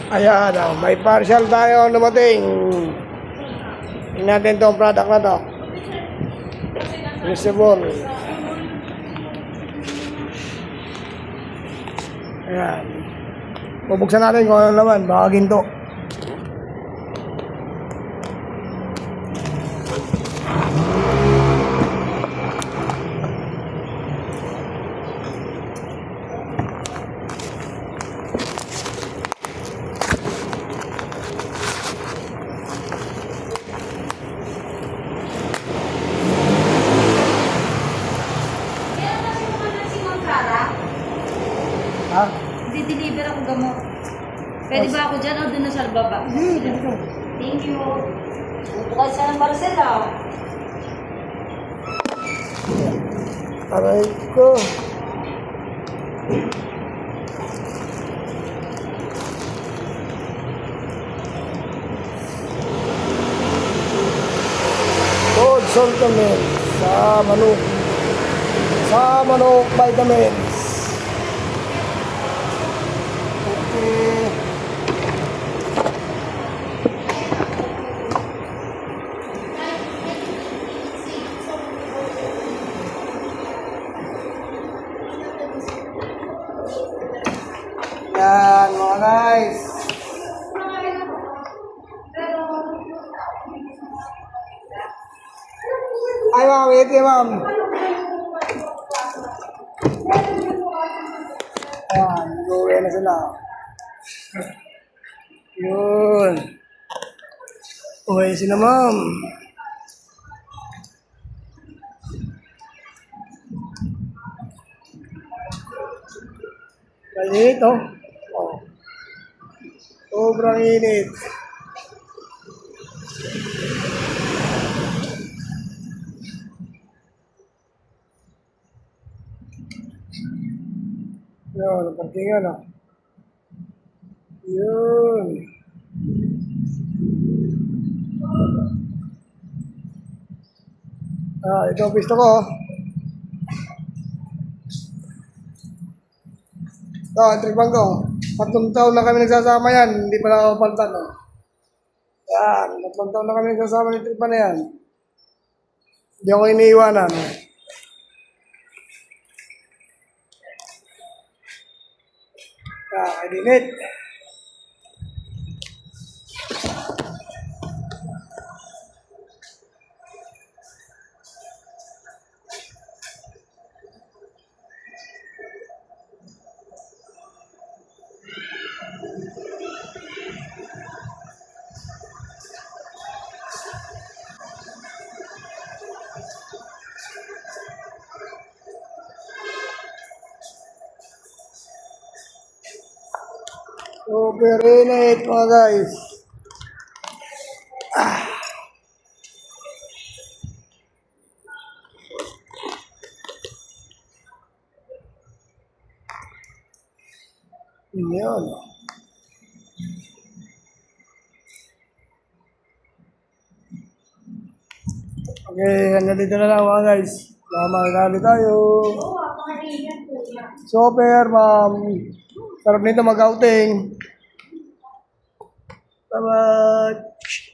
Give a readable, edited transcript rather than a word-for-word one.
Ayan, may partial tayo dumating. Tingnan natin itong product na to. Visible. Ayan. Bubuksan natin kung ano naman. Baka ginto. Ha? Di-deliver ako gamot. Pwede ba ako dyan o doon na sa baba? Dito. Thank you. Bukod siya ng Marcel ah. Aray ko. Good supplement sa manok. Sa manok vitamins. Okay. Yan mga guys. Ay ma'am, wait ma'am. Ayan, gawin na sila. Yun. Uwi sila ma'am. Init oh. Oh. Sobrang init. Yun, parkingan oh. Yun. Ito ang pisto ko oh. Ito, ang tripang ko. 3 taon na kami nagsasama yan. Hindi pa nakapaltan oh. Yan, 3 taon na kami nagsasama ng tripan na yan. Hindi ako iniiwanan. Init. Super init mga guys. Yun. Okay, hanggang dito na lang mga guys. Mamahali tayo. Super, ma'am. Sarap nito mag-outing. Bye-bye.